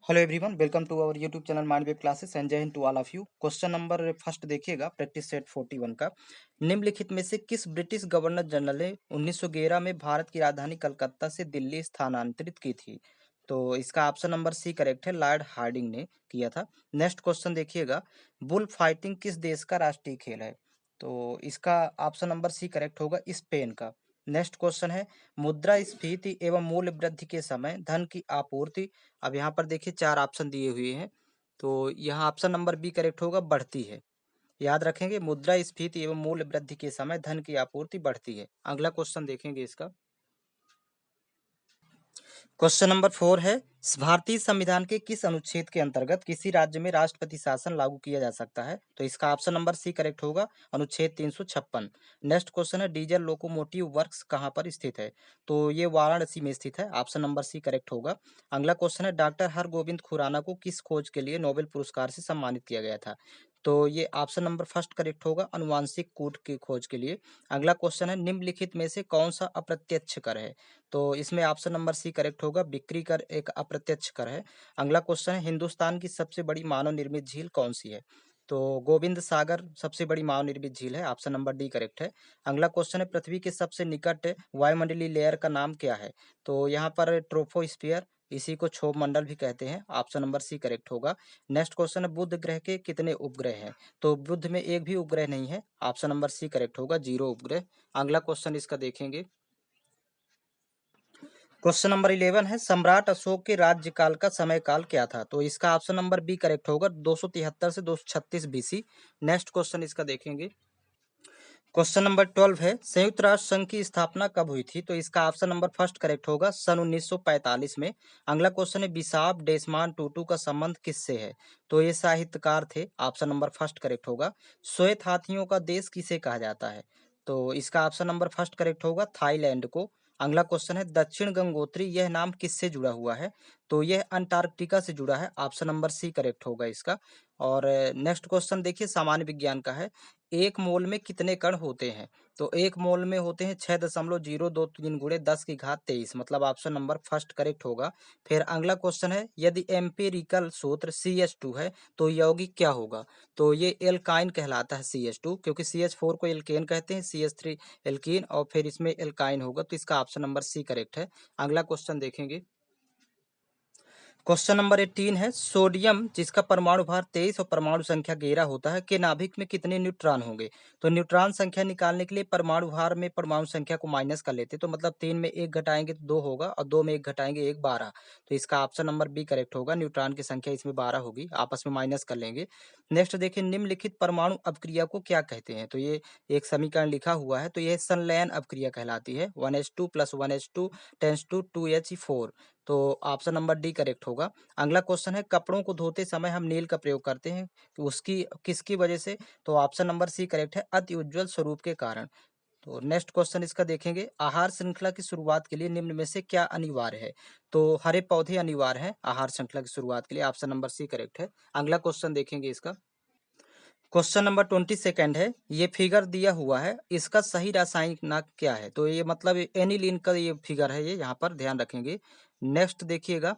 Hello everyone, welcome to our YouTube channel mind web classes and Jai Hind to all of you. Question number first देखिएगा, practice set 41 का। निम्नलिखित में से किस British governor general ने 1911 में भारत की राजधानी कलकत्ता से दिल्ली स्थानांतरित की थी? तो इसका ऑप्शन नंबर सी करेक्ट है, लॉर्ड हार्डिंग ने किया था। नेक्स्ट क्वेश्चन देखिएगा, बुल फाइटिंग किस देश का राष्ट्रीय खेल है? तो इसका ऑप्शन नंबर सी करेक्ट होगा, स्पेन का। नेक्स्ट क्वेश्चन है, मुद्रास्फीति एवं मूल्य वृद्धि के समय धन की आपूर्ति। अब यहाँ पर देखिए चार ऑप्शन दिए हुए हैं, तो यहाँ ऑप्शन नंबर बी करेक्ट होगा, बढ़ती है। याद रखेंगे, मुद्रास्फीति एवं मूल्य वृद्धि के समय धन की आपूर्ति बढ़ती है। अगला क्वेश्चन देखेंगे इसका। क्वेश्चन नंबर 4 है, भारतीय संविधान के किस अनुच्छेद के अंतर्गत किसी राज्य में राष्ट्रपति शासन लागू किया जा सकता है? तो इसका ऑप्शन नंबर सी करेक्ट होगा, अनुच्छेद 356। नेक्स्ट क्वेश्चन है, डीजल लोकोमोटिव वर्क्स कहाँ पर स्थित है? तो ये वाराणसी में स्थित है, ऑप्शन नंबर सी करेक्ट होगा। अगला क्वेश्चन है, डॉक्टर हरगोविंद खुराना को किस खोज के लिए नोबेल पुरस्कार से सम्मानित किया गया था? तो ये ऑप्शन नंबर फर्स्ट करेक्ट होगा, अनुवांशिक कूट की खोज के लिए। अगला क्वेश्चन है, निम्नलिखित में से कौन सा अप्रत्यक्ष कर है? तो इसमें ऑप्शन नंबर सी करेक्ट होगा, बिक्री कर एक अप्रत्यक्ष कर है। अगला क्वेश्चन है, हिंदुस्तान की सबसे बड़ी मानव निर्मित झील कौन सी है? तो गोविंद सागर सबसे बड़ी मानव निर्मित झील है, ऑप्शन नंबर डी करेक्ट है। अगला क्वेश्चन है, पृथ्वी के सबसे निकट वायुमंडलीय लेयर का नाम क्या है? तो यहाँ पर ट्रोपोस्फियर, इसी को क्षोभ मंडल भी कहते हैं, ऑप्शन नंबर सी करेक्ट होगा। नेक्स्ट क्वेश्चन है, बुध ग्रह के कितने उपग्रह हैं? तो बुध में एक भी उपग्रह नहीं है, ऑप्शन नंबर सी करेक्ट होगा, 0 उपग्रह। अगला क्वेश्चन इसका देखेंगे। क्वेश्चन नंबर 11 है, सम्राट अशोक के राज्यकाल का समय काल क्या था? तो इसका ऑप्शन नंबर बी करेक्ट होगा, 273 से 236 बीसी। नेक्स्ट क्वेश्चन इसका देखेंगे। क्वेश्चन नंबर 12 है, संयुक्त राष्ट्र संघ की स्थापना कब हुई थी? तो इसका ऑप्शन नंबर फर्स्ट करेक्ट होगा, सन 1945 में। अगला क्वेश्चन है, बिसाब डेसमान टूटू का संबंध किससे है? तो ये साहित्यकार थे, ऑप्शन नंबर फर्स्ट करेक्ट होगा। श्वेत हाथियों का देश किसे कहा जाता है? तो इसका ऑप्शन नंबर फर्स्ट करेक्ट होगा, थाईलैंड को। अगला क्वेश्चन है, दक्षिण गंगोत्री यह नाम किससे जुड़ा हुआ है? तो यह अंटार्कटिका से जुड़ा है, ऑप्शन नंबर सी करेक्ट होगा इसका। और नेक्स्ट क्वेश्चन देखिए, सामान्य विज्ञान का है, एक मोल में कितने कण होते हैं? तो एक मोल में होते हैं 6.023 गुणे 10 की घात 23, मतलब ऑप्शन नंबर फर्स्ट करेक्ट होगा। फिर अगला क्वेश्चन है, यदि एम्पिरिकल सूत्र CH2 है तो यौगिक क्या होगा? तो ये एल्काइन कहलाता है CH2, क्योंकि CH4 को एल्केन कहते हैं, CH3 एल्कीन, और फिर इसमें एल्काइन होगा, तो इसका ऑप्शन नंबर सी करेक्ट है। अगला क्वेश्चन देखेंगे। क्वेश्चन नंबर 18 है, सोडियम जिसका परमाणु भार 23 और परमाणु संख्या 11 होता है के नाभिक में कितने न्यूट्रॉन होंगे? तो न्यूट्रॉन संख्या निकालने के लिए परमाणु भार में परमाणु संख्या को माइनस कर लेते, तो मतलब 3 में 1 घटाएंगे तो 2 होगा, और 2 में 1 घटाएंगे 1, 12। तो इसका ऑप्शन नंबर बी करेक्ट होगा, न्यूट्रॉन की संख्या इसमें 12 होगी, आपस में माइनस कर लेंगे। नेक्स्ट देखिए, निम्नलिखित परमाणु अपक्रिया को क्या कहते हैं? तो ये एक समीकरण लिखा हुआ है, तो यह संलयन अपक्रिया कहलाती है। 1s2 + 1s2 tense to 2He4, तो ऑप्शन नंबर डी करेक्ट होगा। अगला क्वेश्चन है, कपड़ों को धोते समय हम नील का प्रयोग करते हैं, कि उसकी किसकी वजह से? तो ऑप्शन नंबर सी करेक्ट है, अति उज्ज्वल स्वरूप के कारण। तो नेक्स्ट क्वेश्चन इसका देखेंगे, आहार श्रृंखला की शुरुआत के लिए निम्न में से क्या अनिवार्य है? तो हरे पौधे अनिवार्य हैं आहार श्रृंखला की शुरुआत के लिए, ऑप्शन नंबर सी करेक्ट है। अगला क्वेश्चन देखेंगे इसका। क्वेश्चन नंबर 22 है, ये फिगर दिया हुआ है, इसका सही रासायनिक नाम क्या है? तो ये मतलब एनिलीन का ये फिगर है, ये यहाँ पर ध्यान रखेंगे। नेक्स्ट देखिएगा,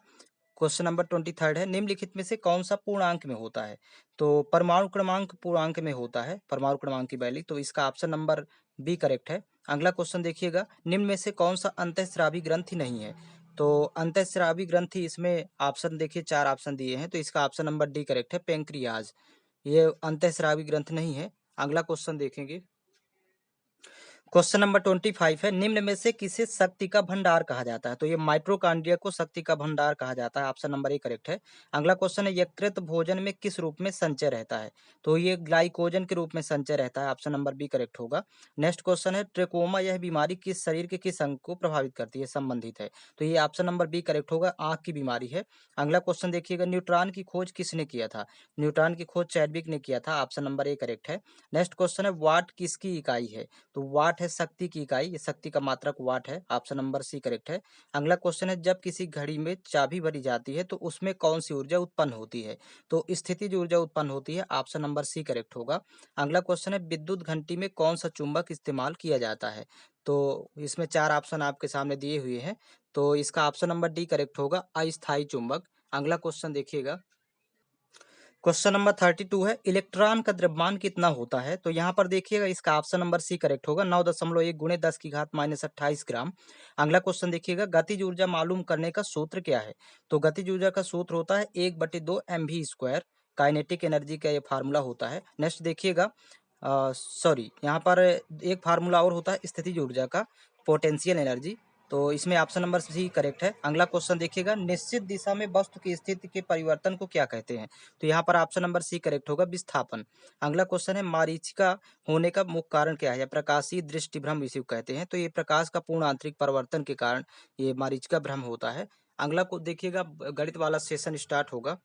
क्वेश्चन नंबर 23 है, निम्नलिखित में से कौन सा पूर्णांक में होता है? तो परमाणु क्रमांक पूर्णांक में होता है, परमाणु क्रमांक की वैल्यू, तो इसका ऑप्शन नंबर बी करेक्ट है। अगला क्वेश्चन देखिएगा, निम्न में से कौन सा अंतःस्रावी ग्रंथि नहीं है? तो अंतःस्रावी ग्रंथि, इसमें ऑप्शन देखिए 4 ऑप्शन दिए हैं, तो इसका ऑप्शन नंबर डी करेक्ट है, पेंक्रियाज। ये अंतःस्रावी ग्रंथ नहीं है। अगला क्वेश्चन देखेंगे। क्वेश्चन नंबर 25 है, निम्न में से किसे शक्ति का भंडार कहा जाता है? तो ये माइटोकॉन्ड्रिया को शक्ति का भंडार कहा जाता है, ऑप्शन नंबर ए करेक्ट है। अगला क्वेश्चन है, यकृत भोजन में किस रूप में संचय रहता है? तो ये ग्लाइकोजन के रूप में संचय रहता है, ऑप्शन नंबर बी करेक्ट होगा। नेक्स्ट क्वेश्चन है, ट्रेकोमा यह बीमारी किस शरीर के किस अंग को प्रभावित करती है, संबंधित है? तो ये ऑप्शन नंबर बी करेक्ट होगा, आंख की बीमारी है। अगला क्वेश्चन देखिएगा, न्यूट्रॉन की खोज किसने किया था? न्यूट्रॉन की खोज चैडविक ने किया था, ऑप्शन नंबर ए करेक्ट है। नेक्स्ट क्वेश्चन है, वाट किसकी इकाई है? तो वाट है शक्ति की इकाई, ये शक्ति का मात्रक वाट है, ऑप्शन नंबर सी करेक्ट है। अगला क्वेश्चन है, जब किसी घड़ी में चाबी भरी जाती है तो उसमें कौन सी ऊर्जा उत्पन्न होती है? तो स्थितिज ऊर्जा उत्पन्न होती है, ऑप्शन नंबर सी करेक्ट होगा। अगला क्वेश्चन है, विद्युत घंटी में कौन सा चुंबक इस्तेमाल किया जाता है? तो इसमें 4 ऑप्शन आपके सामने दिए हुए हैं, तो इसका ऑप्शन नंबर डी करेक्ट होगा, अस्थायी चुंबक। अगला क्वेश्चन देखिएगा, क्वेश्चन नंबर 32 है, इलेक्ट्रॉन का द्रव्यमान कितना होता है? तो यहाँ पर देखिएगा इसका ऑप्शन नंबर सी करेक्ट होगा, 9.1 गुणे 10 की घात -28 ग्राम। अगला क्वेश्चन देखिएगा, गतिज ऊर्जा मालूम करने का सूत्र क्या है? तो गतिज ऊर्जा का सूत्र होता है 1/2 mv²। काइनेटिक एनर्जी का ये फार्मूला होता है। नेक्स्ट देखिएगा, सॉरी, यहाँ पर एक फार्मूला और होता है स्थितिज ऊर्जा का, पोटेंशियल एनर्जी। तो इसमें ऑप्शन नंबर सी करेक्ट है। अगला क्वेश्चन देखिएगा, निश्चित दिशा में वस्तु की स्थिति के परिवर्तन को क्या कहते हैं? तो यहाँ पर ऑप्शन नंबर सी करेक्ट होगा, विस्थापन। अगला क्वेश्चन है, मारीचिका होने का मुख्य कारण क्या है? या प्रकाशीय दृष्टिभ्रम इसे कहते हैं। तो ये प्रकाश का पूर्ण आंतरिक परिवर्तन के कारण ये मारीचिका भ्रम होता है। अगला को देखिएगा, गणित वाला सेशन स्टार्ट होगा।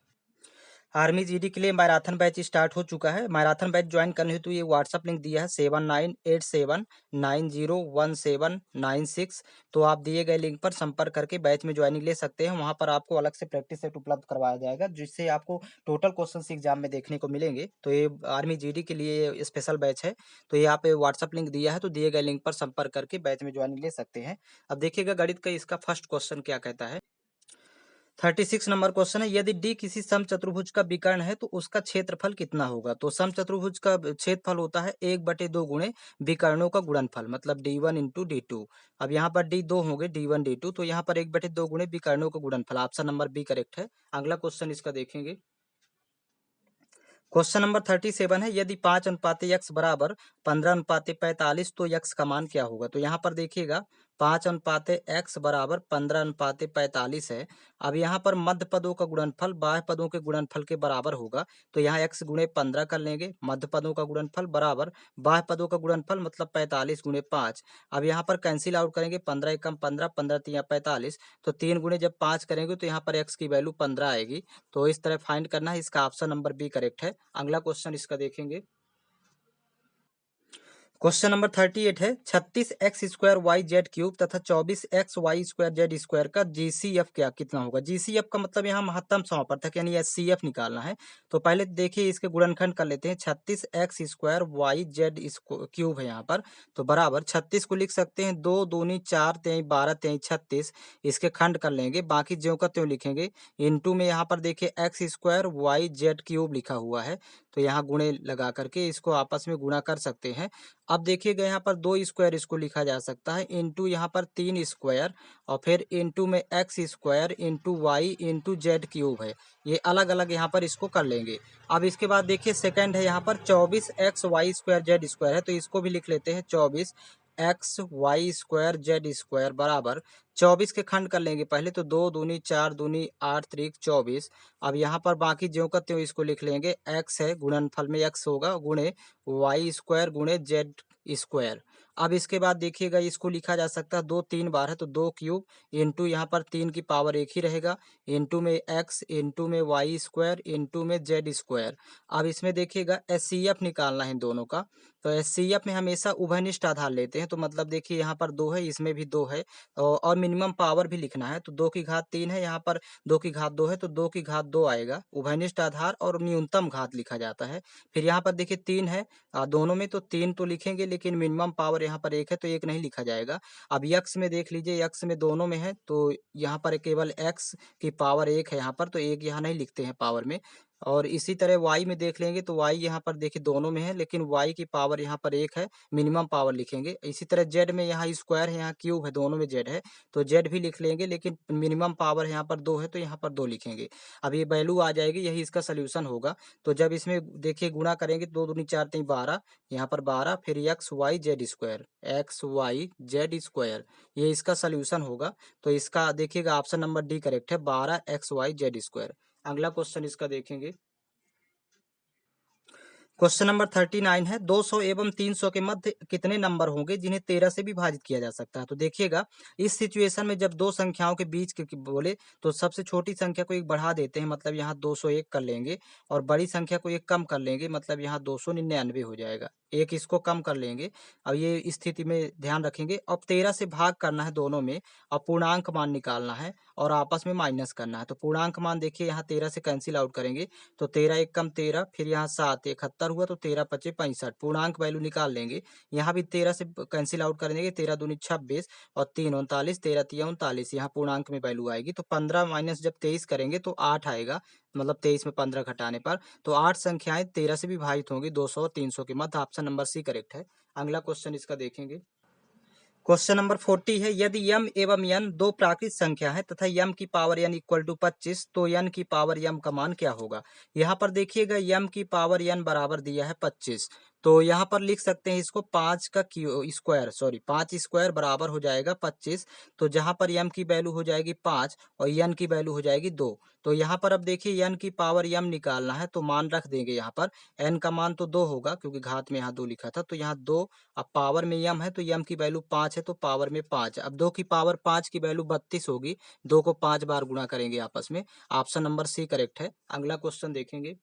आर्मी जीडी के लिए मैराथन बैच स्टार्ट हो चुका है। मैराथन बैच ज्वाइन करने हेतु ये व्हाट्सअप लिंक दिया है 7987901796। तो आप दिए गए लिंक पर संपर्क करके बैच में ज्वाइनिंग ले सकते हैं। वहां पर आपको अलग से प्रैक्टिस सेट उपलब्ध करवाया जाएगा, जिससे आपको टोटल क्वेश्चन एग्जाम में देखने को मिलेंगे। तो ये आर्मी जीडी के लिए स्पेशल बैच है। तो ये आप व्हाट्सअप लिंक दिया है, तो दिए गए लिंक पर संपर्क करके बैच में ज्वाइनिंग ले सकते हैं। अब देखिएगा गणित का इसका फर्स्ट क्वेश्चन क्या कहता है। 36 नंबर क्वेश्चन है, यदि डी किसी समचतुर्भुज का विकर्ण है तो उसका क्षेत्रफल कितना होगा? तो समचतुर्भुज का क्षेत्रफल होता है 1/2 गुणे विकर्णों का गुणनफल, मतलब d1 इंटू d2। अब यहाँ पर d दो होंगे, d1 d2, तो यहाँ पर 1/2 गुणे विकर्णों का गुणनफल, ऑप्शन नंबर बी करेक्ट है। अगला क्वेश्चन इसका देखेंगे, क्वेश्चन नंबर 37 है, यदि 5:x बराबर 15:45 तो x का मान क्या होगा? तो यहाँ पर देखिएगा 5:x बराबर 15:45 है। अब यहाँ पर मध्य पदों का गुणनफल बाह्य पदों के गुणनफल के बराबर होगा। तो यहाँ x गुणे 15 कर लेंगे, मध्य पदों का गुणनफल बराबर बाह्य पदों का गुणनफल, मतलब 45 गुणे 5। अब यहाँ पर कैंसिल आउट करेंगे, 15 एकम 15, 15 तिया 45। तो 3 गुणे जब 5 करेंगे तो यहाँ पर x की वैल्यू 15 आएगी। तो इस तरह फाइंड करना है, इसका ऑप्शन नंबर बी करेक्ट है। अगला क्वेश्चन इसका देखेंगे, क्वेश्चन नंबर 38 है, 36x² YZ³ तथा 24x y² Z² का जीसीएफ क्या कितना होगा? जीसीएफ का मतलब यहाँ महत्तम समापर्थक यानी एचसीएफ निकालना है। तो पहले देखिए इसके गुणनखंड कर लेते हैं। 36x² YZ³ है यहाँ पर, तो बराबर 36 को लिख सकते हैं 2 दूनी 4 तेई 12 तेई 36। इसके खंड कर लेंगे, बाकी ज्यों का त्यों लिखेंगे। इंटू में यहाँ पर देखिए x² YZ³ लिखा हुआ है, तो यहाँ गुणे लगा करके इसको आपस में गुणा कर सकते हैं। अब देखिएगा यहाँ पर 2 स्क्वायर इसको लिखा जा सकता है, इंटू यहाँ पर 3 स्क्वायर, और फिर इंटू में x² into Y into Z³ है। ये अलग अलग यहाँ पर इसको कर लेंगे। अब इसके बाद देखिए सेकंड है यहाँ पर 24x y² Z² है, तो इसको भी लिख लेते हैं 24x y² Z² बराबर 24 के खंड कर लेंगे पहले, तो 2 दूनी 4 दूनी 8 त्रिक 24। अब यहाँ पर बाकी ज्यों का त्यों इसको लिख लेंगे, x है गुणनफल में x होगा गुणे y² गुणे Z²। अब इसके बाद देखिएगा इसको लिखा जा सकता है 2 3 बार है, तो 2 क्यूब इंटू यहाँ पर 3 की पावर 1 ही रहेगा, इंटू में x इंटू में y² इंटू में Z²। अब इसमें देखिएगा एचसीएफ निकालना है दोनों का। तो एचसीएफ में हमेशा उभयनिष्ठ आधार लेते हैं, तो मतलब देखिए यहाँ पर 2 है, इसमें भी 2 है, और मिनिमम पावर भी लिखना है। तो 2 की घात 3 है, यहाँ पर 2 की घात 2 है, तो 2 की घात 2 आएगा। उभयनिष्ठ आधार और न्यूनतम घात लिखा जाता है। फिर यहाँ पर देखिए 3 है, दोनों में तो 3 तो लिखेंगे, लेकिन मिनिमम पावर यहाँ पर 1 है, तो 1 नहीं लिखा जाएगा। अब यक्स में देख लीजिए, यक्स में दोनों में है, तो यहाँ पर केवल एक्स की पावर 1 है यहाँ पर, तो 1 यहाँ नहीं लिखते हैं पावर में। और इसी तरह वाई में देख लेंगे, तो वाई यहाँ पर देखिए दोनों में है, लेकिन वाई की पावर यहाँ पर 1 है, मिनिमम पावर लिखेंगे। इसी तरह जेड में यहाँ स्क्वायर है, यहाँ क्यूब है, दोनों में जेड है, तो जेड भी लिख लेंगे, लेकिन मिनिमम पावर यहाँ पर 2 है, तो यहाँ पर 2 लिखेंगे। अब ये वैल्यू आ जाएगी, यही इसका सोल्यूशन होगा। तो जब इसमें देखिए गुणा करेंगे, 2 दूनी 4 तीन 12, यहाँ पर 12, फिर XYZ², ये इसका सोल्यूशन होगा। तो इसका देखिएगा ऑप्शन नंबर डी करेक्ट है, 12XYZ²। अगला क्वेश्चन इसका देखेंगे, क्वेश्चन नंबर 39 है, 200 एवं 300 के मध्य कितने नंबर होंगे जिन्हें 13 से विभाजित किया जा सकता है? तो देखिएगा इस सिचुएशन में जब दो संख्याओं के बीच के बोले, तो सबसे छोटी संख्या को एक बढ़ा देते हैं, मतलब यहाँ 201 कर लेंगे, और बड़ी संख्या को एक कम कर लेंगे, मतलब यहाँ 299 हो जाएगा। एक इसको कम कर लेंगे। अब ये स्थिति में ध्यान रखेंगे। अब 13 से भाग करना है दोनों में, अब पूर्णांक मान निकालना है और आपस में माइनस करना है। तो पूर्णांक मान देखिए यहाँ 13 से कैंसिल आउट करेंगे तो 13 एक कम 13, फिर यहाँ 7 71 हुआ तो 13 पचे 65, पूर्णांक वैल्यू निकाल लेंगे। यहाँ भी 13 से कैंसिल आउट कर देंगे, 13 दूनी 26 और 3 39, 13 तिया 39, यहाँ पूर्णांक में वैल्यू आएगी। तो 15 माइनस जब 23 करेंगे तो 8 आएगा, मतलब 23 में 15 घटाने पर। तो 8 संख्याएं 13 से विभाजित होंगी, 200 और 300 के मध्य। ऑप्शन नंबर सी करेक्ट है। अगला क्वेश्चन इसका देखेंगे। क्वेश्चन नंबर 40 है, यदि यम एवं यन दो प्राकृत संख्या है तथा यम की पावर यन इक्वल टू 25 तो यन की पावर यम का मान क्या होगा। यहाँ पर देखिएगा यम की पावर यन बराबर दिया है 25, तो यहाँ पर लिख सकते हैं इसको 5 का स्क्वायर, सॉरी 5 स्क्वायर बराबर हो जाएगा 25। तो जहाँ पर यम की वैल्यू हो जाएगी 5 और यन की वैल्यू हो जाएगी 2। तो यहाँ पर अब देखिए यन की पावर यम निकालना है तो मान रख देंगे यहाँ पर। एन का मान तो 2 होगा क्योंकि घात में यहाँ 2 लिखा था, तो यहाँ 2। अब पावर में यम है तो यम की वैल्यू 5 है तो पावर में 5। अब 2 की पावर 5 की वैल्यू 32 होगी, 2 को 5 बार गुणा करेंगे आपस में। ऑप्शन नंबर सी करेक्ट है। अगला क्वेश्चन देखेंगे।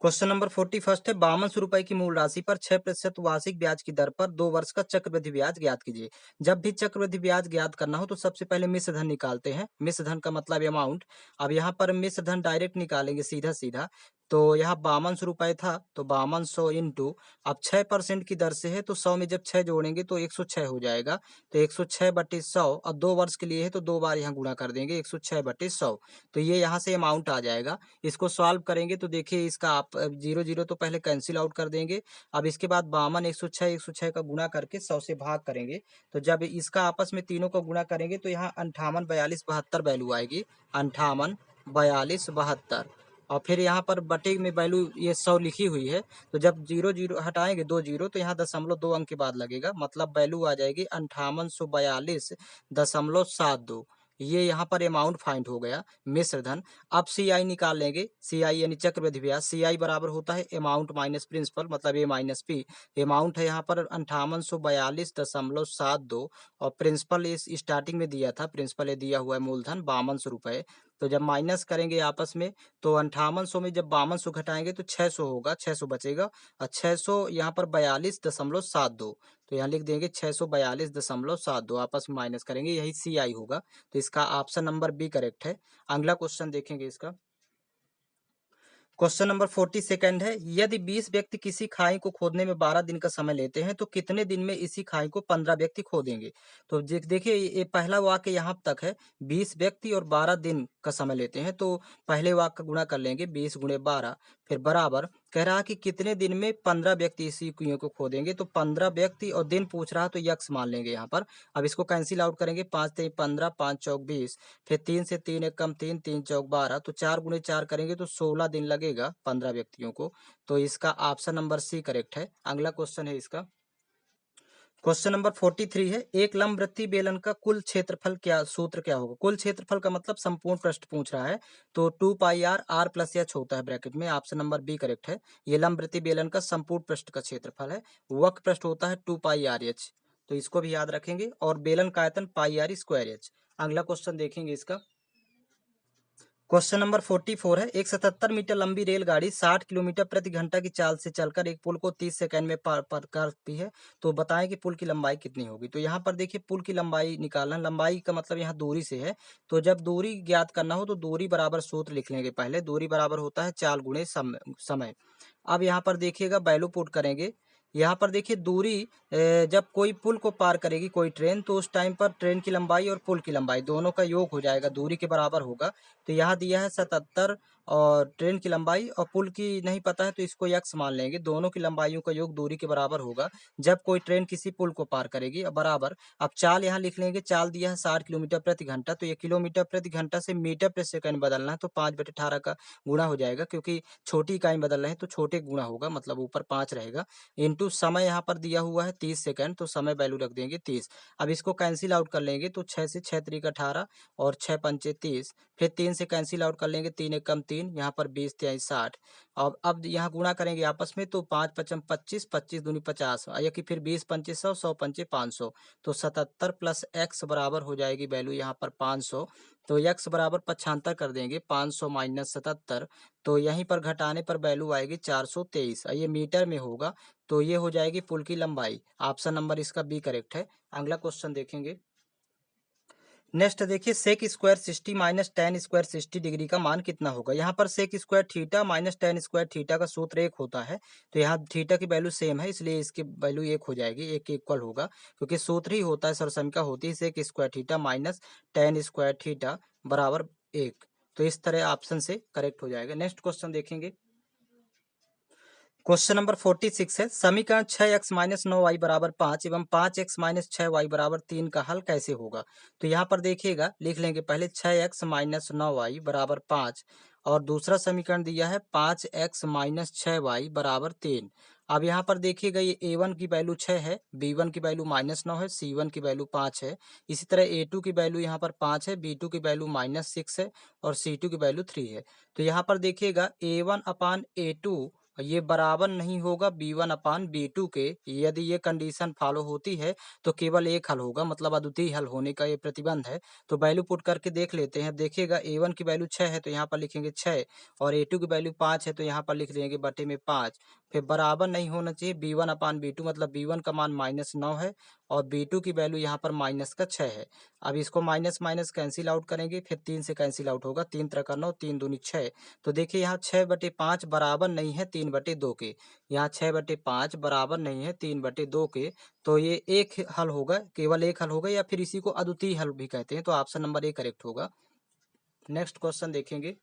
क्वेश्चन नंबर 41 है, 52 रुपए की मूल राशि पर 6% वार्षिक ब्याज की दर पर 2 वर्ष का चक्रवृद्धि ब्याज ज्ञात कीजिए। जब भी चक्रवृद्धि ब्याज ज्ञात करना हो तो सबसे पहले मिश्र धन निकालते हैं। मिश्र धन का मतलब अमाउंट। अब यहाँ पर मिश्र धन डायरेक्ट निकालेंगे सीधा सीधा। तो यहाँ 5200 था तो 5200 इंटू, अब 6% की दर से है तो 100 में जब 6 जोड़ेंगे तो 106 हो जाएगा। तो 106/100 और 2 वर्ष के लिए है तो 2 बार यहाँ गुणा कर देंगे 106/100। तो ये यहाँ से अमाउंट आ जाएगा। इसको सॉल्व करेंगे तो देखिए इसका आप 0 तो पहले कैंसिल आउट कर देंगे। अब इसके बाद 52 106 का गुणा करके 100 से भाग करेंगे। तो जब इसका आपस में तीनों को गुणा करेंगे तो यहाँ 58 42 72 वैल्यू आएगी। 58 42 72 और फिर यहाँ पर बटे में वैल्यू ये 100 लिखी हुई है। तो जब 0 हटाएंगे 2 जीरो तो यहाँ 0.2 अंक के बाद लगेगा, मतलब वैल्यू आ जाएगी 5842.72। ये यहाँ पर अमाउंट फाइंड हो गया मिश्र धन। अब सी आई निकाल लेंगे। सी आई यानी चक्रवृद्धि ब्याज। सी आई बराबर होता है अमाउंट माइनस प्रिंसिपल, मतलब ए माइनस पी। अमाउंट है यहाँ पर 5842.72 और प्रिंसिपल इस स्टार्टिंग में दिया था, प्रिंसिपल ये दिया हुआ है मूलधन 5200 रुपए। तो जब माइनस करेंगे आपस में तो 5800 में जब 5200 घटाएंगे तो 600 होगा, 600 बचेगा और 600 यहाँ पर 42.72। तो यहाँ लिख देंगे 642.72, आपस में माइनस करेंगे, यही सी आई होगा। तो इसका ऑप्शन नंबर बी करेक्ट है। अगला क्वेश्चन देखेंगे इसका। क्वेश्चन नंबर 42 है, यदि 20 व्यक्ति किसी खाई को खोदने में 12 दिन का समय लेते हैं तो कितने दिन में इसी खाई को 15 व्यक्ति खोदेंगे। तो देखिए ये पहला वाक्य यहाँ तक है, 20 व्यक्ति और 12 दिन का समय लेते हैं। तो पहले वाक्य का गुणा कर लेंगे 20 गुणे 12, फिर बराबर कह रहा कि कितने दिन में 15 व्यक्ति इसी कुएं को खोदेंगे। तो 15 व्यक्ति और दिन पूछ रहा तो यक्स मान लेंगे यहाँ पर। अब इसको कैंसिल आउट करेंगे, 5 3 15, 5 चौक 20, फिर 3 से 3 एक कम 3, 3 चौक 12, तो 4 गुणे 4 करेंगे तो 16 दिन लगेगा 15 व्यक्तियों को। तो इसका ऑप्शन नंबर सी करेक्ट है। अगला क्वेश्चन है इसका। क्वेश्चन नंबर 43 है, एक लंबवृत्तीय बेलन का कुल क्षेत्रफल क्या, सूत्र क्या होगा। कुल क्षेत्रफल का मतलब संपूर्ण पृष्ठ पूछ रहा है। तो 2 पाई आर प्लस एच होता है ब्रैकेट में। ऑप्शन नंबर बी करेक्ट है। ये लंबवृत्तीय बेलन का संपूर्ण पृष्ठ का क्षेत्रफल है। वक्र पृष्ठ होता है 2 पाई आर एच, तो इसको भी याद रखेंगे। और बेलन का आयतन पाई आर स्क्वायर एच। अगला क्वेश्चन देखेंगे इसका। क्वेश्चन नंबर 44 है, एक 77 मीटर लंबी रेलगाड़ी 60 किलोमीटर प्रति घंटा की चाल से चलकर एक पुल को 30 सेकंड में पार करती है। तो बताएं कि पुल की लंबाई कितनी होगी। तो यहाँ पर देखिए पुल की लंबाई निकालना, लंबाई का मतलब यहाँ दूरी से है। तो जब दूरी ज्ञात करना हो तो दूरी बराबर सूत्र लिख लेंगे पहले। दूरी बराबर होता है चाल गुणे समय। अब यहाँ पर देखिएगा वैल्यू पुट करेंगे। यहाँ पर देखिए दूरी, जब कोई पुल को पार करेगी कोई ट्रेन तो उस टाइम पर ट्रेन की लंबाई और पुल की लंबाई दोनों का योग हो जाएगा, दूरी के बराबर होगा। तो यहाँ दिया है 77 और ट्रेन की लंबाई, और पुल की नहीं पता है तो इसको यक्स मान लेंगे। दोनों की लंबाइयों का योग दूरी के बराबर होगा जब कोई ट्रेन किसी पुल को पार करेगी। अब बराबर, अब चाल यहाँ लिख लेंगे। चाल दिया है 60 किलोमीटर प्रति घंटा, तो ये किलोमीटर प्रति घंटा से मीटर प्रति सेकंड बदलना है तो 5/18 का गुणा हो जाएगा, क्योंकि छोटी इकाई बदल रहे हैं तो छोटे गुणा होगा, मतलब ऊपर 5 रहेगा। इंटू समय यहाँ पर दिया हुआ है 30 सेकंड, तो समय वैल्यू रख देंगे 30। अब इसको कैंसिल आउट कर लेंगे तो 6 से 6 3 18 और 6 पंचे 30, फिर 3 से कैंसिल आउट कर लेंगे, 3 एक कम 3, यहाँ पर 20 23 60। अब यहाँ गुणा करेंगे आपस में तो 5 पचम 25, 25 दूनी 50, या कि फिर 20 पंचे 100, 100 पंचे 500। तो 77 प्लस एक्स बराबर हो जाएगी वैल्यू यहाँ पर 500। तो एक्स बराबर 75 कर देंगे, 500 माइनस 77। तो यहीं पर घटाने पर वैल्यू आएगी 423, ये मीटर में होगा। तो ये हो जाएगी पुल की लंबाई। ऑप्शन नंबर इसका बी करेक्ट है। अगला क्वेश्चन देखेंगे। नेक्स्ट देखिए sec square 60 minus tan square 60 degree का मान कितना होगा। यहाँ पर sec square theta minus tan square theta का सूत्र एक होता है, तो यहाँ थीटा की वैल्यू सेम है इसलिए इसकी वैल्यू एक हो जाएगी, एक इक्वल होगा, क्योंकि सूत्र ही होता है, सर्वसंख्या होती है sec square theta minus tan square theta बराबर एक। तो इस तरह ऑप्शन से करेक्ट हो जाएगा। नेक्स्ट क्वेश्चन देखेंगे। क्वेश्चन नंबर 46 है, समीकरण 6x माइनस 9y बराबर 5 एवं 5x माइनस 6y बराबर 3 का हल कैसे होगा। तो यहाँ पर देखिएगा, लिख लेंगे पहले 6x माइनस 9y बराबर 5 और दूसरा समीकरण दिया है 5x माइनस 6y बराबर 3। अब यहाँ पर देखिएगा ये a1 की वैल्यू 6 है, b1 की वैल्यू -9 है, c1 की वैल्यू 5 है। इसी तरह a2 की वैल्यू यहाँ पर 5 है, b2 की वैल्यू -6 है और c2 की वैल्यू 3 है। तो यहाँ पर देखिएगा a1 अपान a2 ये बराबर नहीं होगा b1 अपान b2 के। यदि ये कंडीशन फॉलो होती है तो केवल एक हल होगा, मतलब अद्वितीय हल होने का ये प्रतिबंध है। तो वैल्यू पुट करके देख लेते हैं। देखिएगा a1 की वैल्यू 6 है तो यहाँ पर लिखेंगे 6 और a2 की वैल्यू 5 है तो यहाँ पर लिख देंगे बटे में 5। फिर बराबर नहीं होना चाहिए b1 अपान b2, मतलब b1 का मान -9 है और b2 की वैल्यू यहाँ पर माइनस का 6 है। अब इसको माइनस माइनस कैंसिल आउट करेंगे, फिर 3 से कैंसिल आउट होगा, 3 त्रिक 9, 3 दूनी 6। तो देखिए यहाँ 6/5 बराबर नहीं है 3/2 के, यहाँ 6/5 बराबर नहीं है 3/2 के। तो ये एक हल होगा, केवल एक हल होगा, या फिर इसी को अद्वितीय हल भी कहते हैं। तो ऑप्शन नंबर ए करेक्ट होगा। नेक्स्ट क्वेश्चन देखेंगे।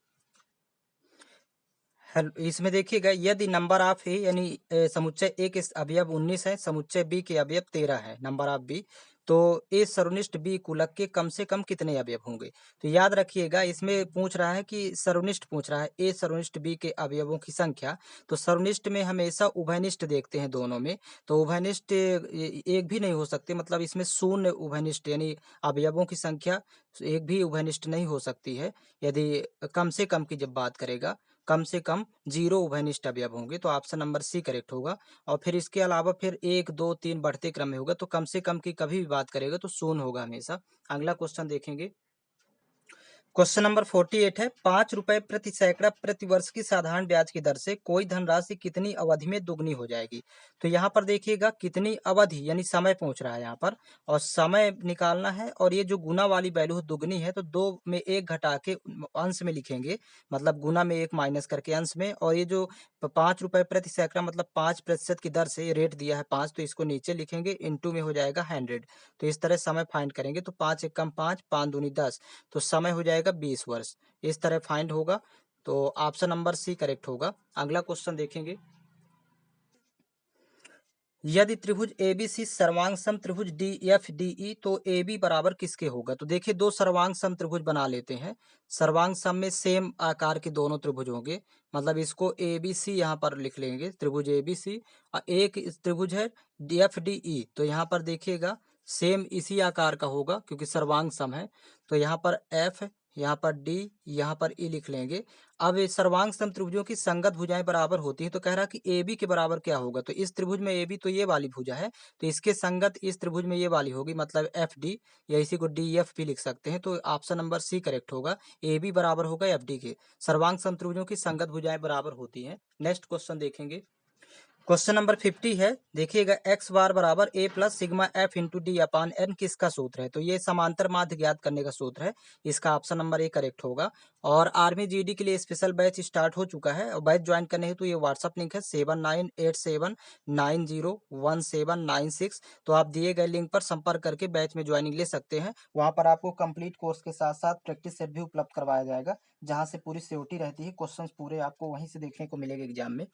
इसमें देखिएगा, यदि नंबर ऑफ ए यानी समुच्चय ए के अवयव 19 है, समुच्चय बी के अवयव 13 है, नंबर ऑफ बी, तो ए सर्वनिष्ठ बी गुलक के कम से कम कितने अवयव होंगे। तो याद रखिएगा, इसमें पूछ रहा है कि सर्वनिष्ठ पूछ रहा है ए सर्वनिष्ठ बी के अवयवों की संख्या। तो सर्वनिष्ठ में हमेशा उभयनिष्ठ देखते हैं दोनों में, तो उभयनिष्ठ एक भी नहीं हो सकते, मतलब इसमें शून्य उभयनिष्ठ यानी अवयवों की संख्या एक भी उभयनिष्ठ नहीं हो सकती है। यदि कम से कम की जब बात करेगा, कम से कम 0 उभयनिष्ठ अवयव होंगे, तो ऑप्शन नंबर सी करेक्ट होगा। और फिर इसके अलावा फिर 1 2 3 बढ़ते क्रम में होगा, तो कम से कम की कभी भी बात करेगा तो शून्य होगा हमेशा। अगला क्वेश्चन देखेंगे। क्वेश्चन नंबर 48 है, 5 रुपए प्रति सैकड़ा प्रति वर्ष की साधारण ब्याज की दर से कोई धनराशि कितनी अवधि में दुगनी हो जाएगी। तो यहाँ पर देखिएगा कितनी अवधि यानी समय पूछ रहा है यहाँ पर, और समय निकालना है, और ये जो गुना वाली वैल्यू है दुगनी है तो 2 में 1 घटा के अंश में लिखेंगे, मतलब गुना में 1 माइनस करके अंश में। और ये जो 5 रुपए प्रति सैकड़ा मतलब 5% की दर से रेट दिया है 5, तो इसको नीचे लिखेंगे, इंटू में हो जाएगा 100। तो इस तरह समय फाइंड करेंगे, तो 5 एकम 5, 5 दूनी 10, तो समय हो जाएगा 20 वर्ष। इस तरह फाइंड होगा, तो ऑप्शन नंबर सी करेक्ट होगा। अगला क्वेश्चन देखेंगे। यदि त्रिभुज एबीसी सर्वांग सम त्रिभुज डी एफ डी ई, तो ए बी बराबर किसके होगा। तो देखिए दो सर्वांग सम त्रिभुज बना लेते हैं। सर्वांग सम में सेम आकार के दोनों त्रिभुज होंगे, मतलब इसको ए बी सी यहाँ पर लिख लेंगे, त्रिभुज ए बी सी। एक त्रिभुज है डी एफ डी ई, तो यहाँ पर देखिएगा सेम इसी आकार का होगा क्योंकि सर्वांग सम है। तो यहाँ पर एफ, यहाँ पर डी, यहाँ पर ई लिख लेंगे। अब ये सर्वांग सम त्रिभुजों की संगत भुजाएं बराबर होती है, तो कह रहा कि ए बी के बराबर क्या होगा। तो इस त्रिभुज में ए बी तो ये वाली भुजा है, तो इसके संगत इस त्रिभुज में ये वाली होगी, मतलब एफ डी, या इसी को डी एफ भी लिख सकते हैं। तो ऑप्शन नंबर सी करेक्ट होगा, ए बी बराबर होगा एफ डी के। सर्वांग सम त्रिभुजों की संगत भुजाएं बराबर होती हैं। नेक्स्ट क्वेश्चन देखेंगे। क्वेश्चन नंबर 50 है, देखिएगा एक्स बार बराबर A plus sigma F into D upon N किसका सूत्र है। तो ये समांतर माध्य ज्ञात करने का सूत्र है, इसका ऑप्शन नंबर ए करेक्ट होगा। और आर्मी जीडी के लिए स्पेशल बैच स्टार्ट हो चुका है, और बैच ज्वाइन करने हेतु ये व्हाट्सअप लिंक है 7987901796। तो आप दिए गए लिंक पर संपर्क करके बैच में ज्वाइनिंग ले सकते हैं। वहाँ पर आपको कंप्लीट कोर्स के साथ साथ प्रैक्टिस सेट भी उपलब्ध करवाया जाएगा, जहाँ से पूरी सिक्योरिटी रहती है, क्वेश्चन पूरे आपको वहीं से देखने को मिलेगा एग्जाम में।